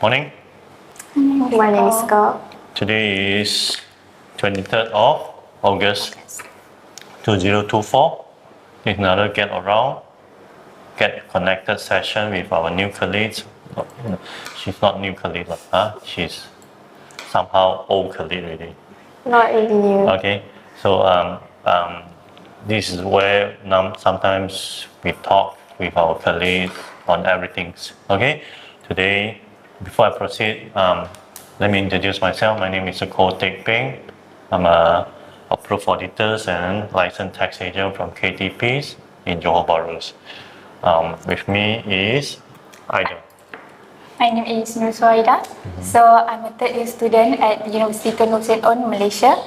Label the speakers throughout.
Speaker 1: Morning.
Speaker 2: Morning, Scott.
Speaker 1: Today is 23rd of August 2024. It's another get connected session with our new colleagues. She's not new colleague, she's somehow old colleague already.
Speaker 2: Not really new.
Speaker 1: Okay, so this is where sometimes we talk with our colleagues on everything. Okay, today, before I proceed, let me introduce myself. My name is KTP. I'm a approved auditor and licensed tax agent from KTPs in Johor boroughs. With me is Aida.
Speaker 3: My name is Suhaida. So I'm a third year student at University Interns, Malaysia,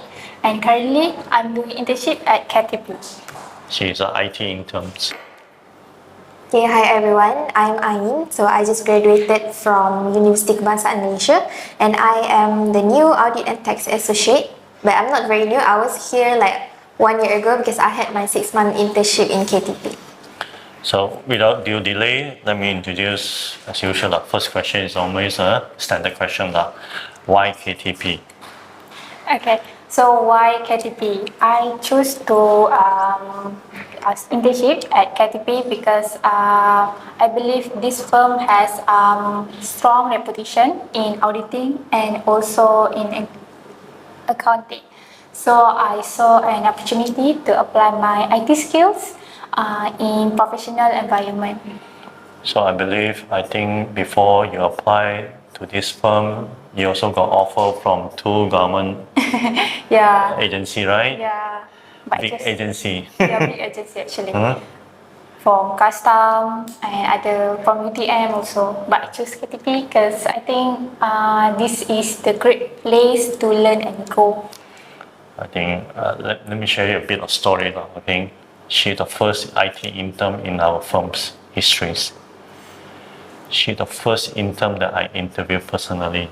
Speaker 3: and currently I'm doing internship at KTP.
Speaker 1: She is an IT intern.
Speaker 2: Okay, hi everyone. I'm Ain. So I just graduated from University Kebangsaan Malaysia, and I am the new audit and tax associate. But I'm not very new. I was here like 1 year ago because I had my 6-month internship in KTP.
Speaker 1: So without due delay, let me introduce, as usual, the first question is always a standard question. Why KTP?
Speaker 3: Okay, so why KTP? I choose to internship at KTP because I believe this firm has strong reputation in auditing and also in accounting. So I saw an opportunity to apply my IT skills in professional environment.
Speaker 1: So I think before you apply to this firm, you also got offer from 2 government agency, right?
Speaker 3: Yeah.
Speaker 1: Big agency.
Speaker 3: Yeah, big agency actually. From custom and other from UTM also. But I choose KTP because I think this is the great place to learn and grow.
Speaker 1: I think let me share you a bit of story. I think she's the first IT intern in our firm's histories. She's the first intern that I interviewed personally.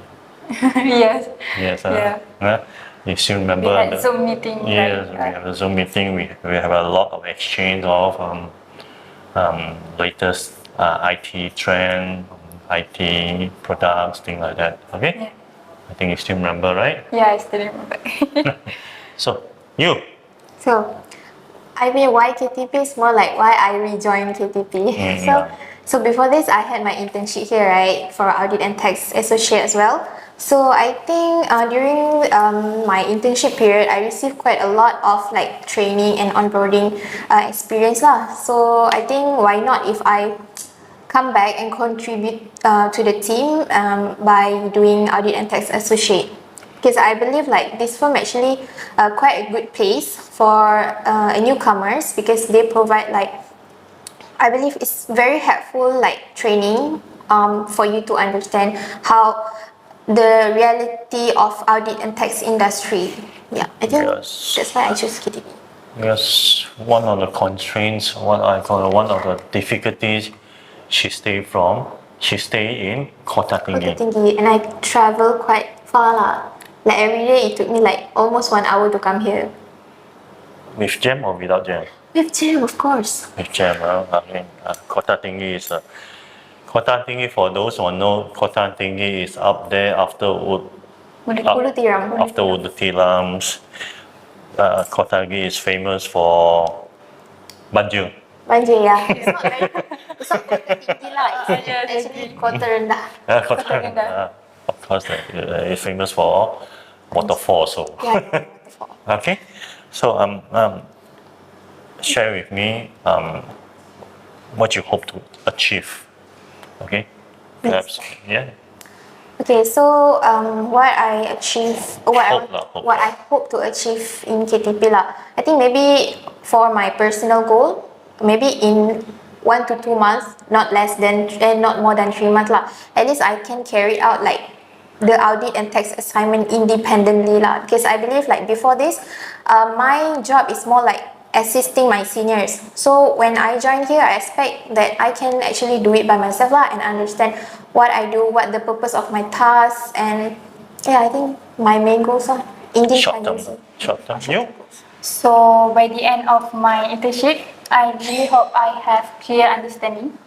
Speaker 3: Yes.
Speaker 1: Yes.
Speaker 3: Yeah.
Speaker 1: You still remember?
Speaker 3: We had Zoom meeting.
Speaker 1: Yes,
Speaker 3: right?
Speaker 1: we have a Zoom meeting. We have a lot of exchange of latest IT trend, IT products, things like that. Okay.
Speaker 3: Yeah.
Speaker 1: I think you still remember, right?
Speaker 3: Yeah, I still remember.
Speaker 1: So you.
Speaker 2: So, I mean, why KTP is more like why I rejoined KTP. So before this, I had my internship here, right, for audit and tax associate as well. So I think during my internship period, I received quite a lot of like training and onboarding experience lah. So I think why not if I come back and contribute to the team by doing audit and tax associate. Because I believe like this firm actually quite a good place for newcomers because they provide like, I believe it's very helpful like training for you to understand how the reality of audit and tax industry. Yeah, I think that's why I choose KTP.
Speaker 1: Yes, one of the constraints, what I call one of the difficulties she stay in Kota Tinggi.
Speaker 2: Kota Tinggi, and I travel quite far lah. Like every day it took me like almost 1 hour to come here.
Speaker 1: With jam or without jam?
Speaker 2: With jam, of course.
Speaker 1: With jam, I mean, Kota Tinggi is Kota Tinggi, for those who know, Kota Tinggi is up there after
Speaker 2: Ulu Tiram.
Speaker 1: After Ulu Tirams. Kota Tinggi is famous for banjir.
Speaker 2: Banjir, yeah. It's not Kota Tinggi lah. It's actually Kota Rendah.
Speaker 1: Kota Rendah. Of course, it's famous for waterfall. So.
Speaker 2: Yeah, waterfall.
Speaker 1: Okay, so share with me what you hope to achieve. Okay, perhaps
Speaker 2: Okay, so what I hope to achieve in KTP lah. I think maybe for my personal goal, maybe in 1 to 2 months, not more than 3 months lah. At least I can carry out like the audit and tax assignment independently lah. Because I believe like before this, my job is more like assisting my seniors. So when I join here, I expect that I can actually do it by myself lah and understand what I do, what the purpose of my tasks, and yeah, I think my main goals are independence.
Speaker 1: Short term. You?
Speaker 3: So by the end of my internship, I really hope I have clear understanding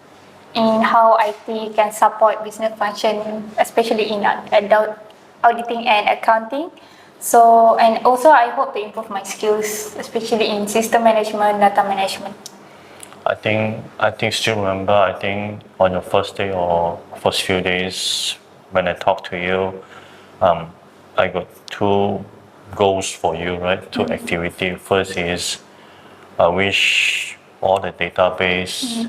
Speaker 3: in how IT can support business function, especially in adult auditing and accounting. So, and also I hope to improve my skills, especially in system management, data management.
Speaker 1: I think still remember, I think on your first day or first few days when I talked to you, I got two goals for you, right? Two activity. First is I wish all the database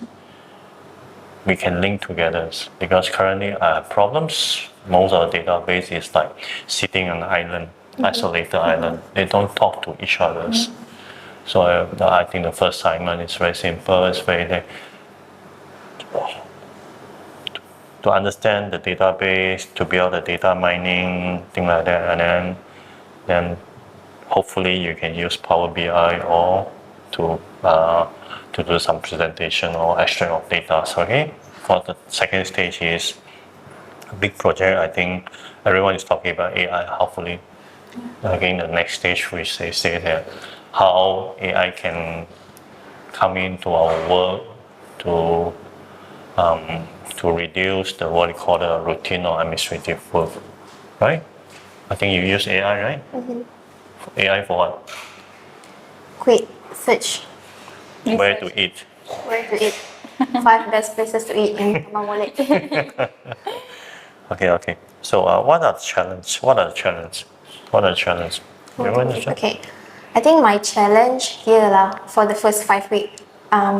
Speaker 1: we can link together, because currently I have problems. Most of the database is like sitting on an island, isolated island. They don't talk to each other. So I think the first assignment is very simple. It's very like, to understand the database, to build the data mining, thing like that, and then hopefully you can use PowerBI or to do some presentation or extract of data. So, okay. For the second stage is a big project. I think everyone is talking about AI. Hopefully, again the next stage which they say that how AI can come into our work to reduce the what we call the routine or administrative work, right? I think you use AI, right? AI for what?
Speaker 2: Quick search.
Speaker 1: Where to eat.
Speaker 2: Where to eat? 5 best places to eat in Taman Molek.
Speaker 1: Okay. So what are the challenges? What are the challenges? You want to share?
Speaker 2: Okay. I think my challenge here for the first 5 weeks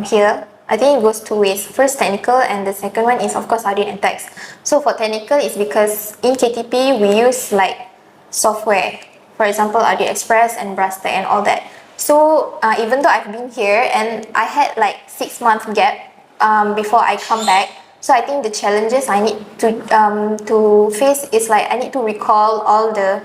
Speaker 2: here, I think it goes two ways. First technical, and the second one is of course audit and tax. So for technical, it's because in KTP we use like software, for example Audit Express and Brastek and all that. So even though I've been here and I had like 6 month gap before I come back, so I think the challenges I need to face is like I need to recall all the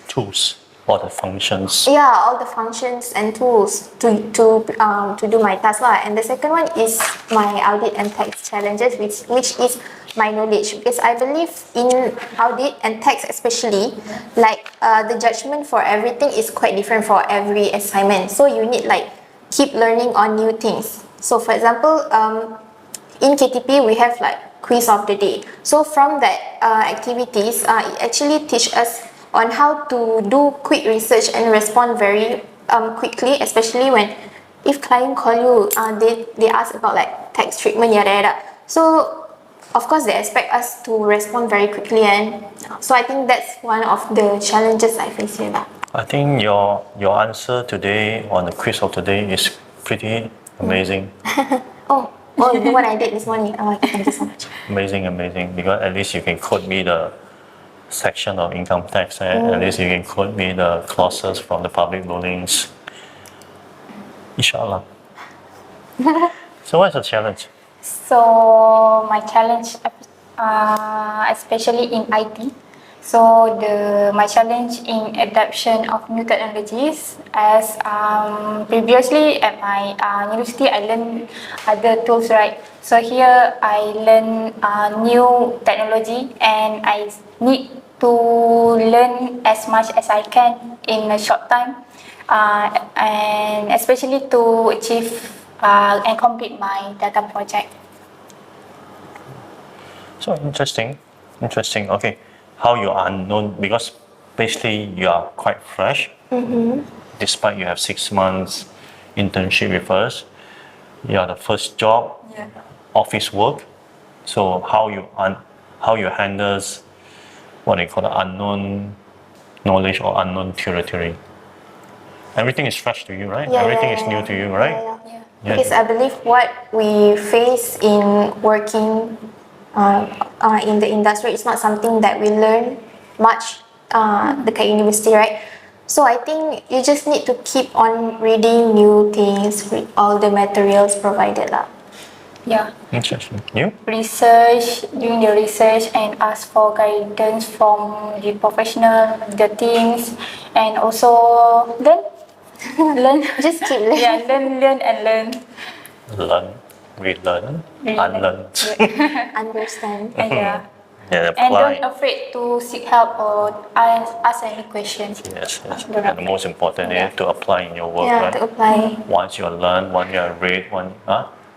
Speaker 1: Tools, all the functions.
Speaker 2: all the functions and tools to do my task lah. And the second one is my audit and tax challenges, which is my knowledge, because I believe in audit and tax especially, like the judgment for everything is quite different for every assignment. So you need like keep learning on new things. So for example, in KTP we have like quiz of the day. So from that activities, it actually teach us on how to do quick research and respond very quickly, especially when if client call you, they ask about like tax treatment, yada. So of course they expect us to respond very quickly, and so I think that's one of the challenges I face here lah.
Speaker 1: I think your answer today on the quiz of today is pretty amazing.
Speaker 2: Oh, the one I did this morning. Oh, thank you so much.
Speaker 1: Amazing, because at least you can quote me the section of income tax, and at least you can quote me the clauses from the public rulings. Inshallah. So what's the challenge?
Speaker 3: So my challenge, especially in IT, so my challenge in adoption of new technologies, as previously at my university I learned other tools, right? So here I learn new technology, and I need to learn as much as I can in a short time, and especially to achieve and complete my data project.
Speaker 1: So interesting. Okay, how you are unknown, because basically you are quite fresh. Despite you have 6 months internship with us, you are the first job, office work. So how you handle what they call the unknown knowledge or unknown territory. Everything is fresh to you, right? Everything is new to you, right?
Speaker 2: Yeah. Because I believe what we face in working in the industry is not something that we learn much dekat university, right? So I think you just need to keep on reading new things, read all the materials provided lah.
Speaker 3: Yeah.
Speaker 1: Interesting. You?
Speaker 3: Doing the research and ask for guidance from the professional, the teams, and also learn.
Speaker 2: Just keep learning.
Speaker 3: Yeah, learn and learn.
Speaker 1: Learn, relearn, unlearn.
Speaker 2: Understand.
Speaker 3: And
Speaker 1: And
Speaker 3: and
Speaker 1: apply.
Speaker 3: don't afraid to seek help or ask any questions.
Speaker 1: Yes. And the most important is to apply in your work,
Speaker 2: Yeah,
Speaker 1: right?
Speaker 2: to apply.
Speaker 1: Once you learn, once you read,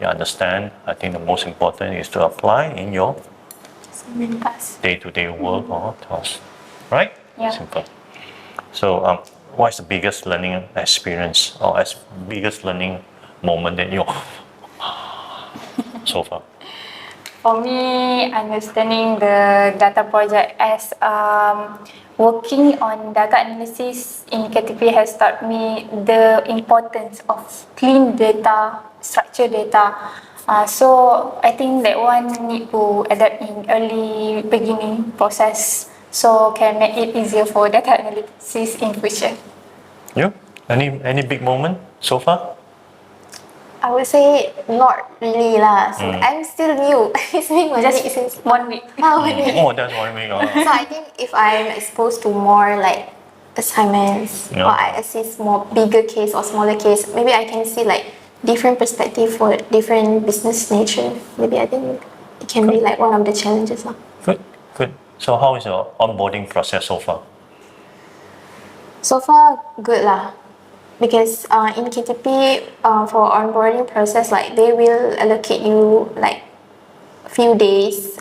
Speaker 1: you understand. I think the most important is to apply in your
Speaker 3: Pass.
Speaker 1: day-to-day work or task, right?
Speaker 3: Yeah.
Speaker 1: Simple. So, what's the biggest learning experience or biggest learning moment that you so far?
Speaker 3: For me, understanding the data project as working on data analysis in KTP has taught me the importance of clean data, structured data. So I think that one need to adapt in early beginning process so can make it easier for data analysis in future.
Speaker 1: You? Any big moment so far?
Speaker 2: I would say not really lah. So I'm still new. It's been 1
Speaker 3: Just
Speaker 2: week since
Speaker 3: 1 week.
Speaker 2: 1 week.
Speaker 1: Oh, that's 1 week.
Speaker 2: So I think if I'm exposed to more like assignments
Speaker 1: Yeah.
Speaker 2: or I assist more bigger case or smaller case, maybe I can see like different perspective for different business nature. Maybe I think it can be like one of the challenges lah.
Speaker 1: Good, good. So, how is your onboarding process so far?
Speaker 2: So far, good lah. Because in KTP, for onboarding process, like they will allocate you like a few days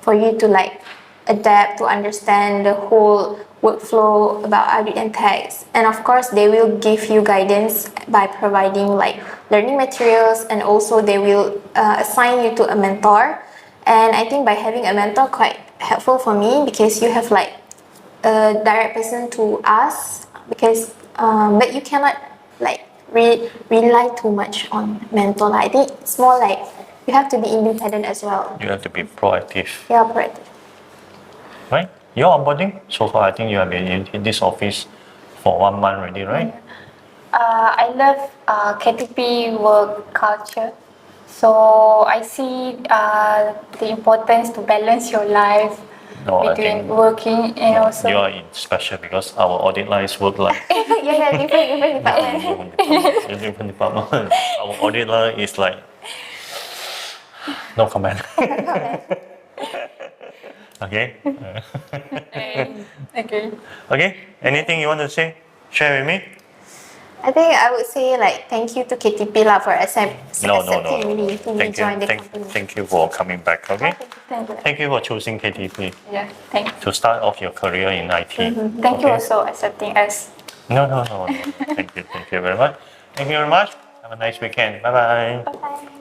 Speaker 2: for you to like adapt to understand the whole workflow about audit and tax. And of course, they will give you guidance by providing like learning materials, and also they will assign you to a mentor. And I think by having a mentor quite helpful for me, because you have like a direct person to ask, because but you cannot like rely too much on mentor. I think it's more like you have to be independent as well.
Speaker 1: You have to be proactive,
Speaker 2: Yeah, proactive.
Speaker 1: right? Your onboarding so far, I think you have been in this office for 1 month already, right?
Speaker 3: I love KTP work culture. So I see the importance to balance your life
Speaker 1: No, I
Speaker 3: between
Speaker 1: think
Speaker 3: working and also.
Speaker 1: you are in special because our audit line is work line.
Speaker 2: Yeah, different department.
Speaker 1: Different department. Our audit line is like no comment. Okay.
Speaker 3: Okay.
Speaker 1: Okay. Anything you want to say? Share with me.
Speaker 2: I think I would say like thank you to KTP lah for
Speaker 1: No.
Speaker 2: accepting me to
Speaker 1: Thank you.
Speaker 2: join the company.
Speaker 1: Thank you for coming back. Okay.
Speaker 3: Thank you.
Speaker 1: Thank you for choosing KTP
Speaker 3: Yeah. Thanks.
Speaker 1: to start off your career in IT.
Speaker 3: Thank you
Speaker 1: Okay.
Speaker 3: also accepting us.
Speaker 1: No. Thank you very much. Thank you very much. Have a nice weekend. Bye bye.
Speaker 2: Bye.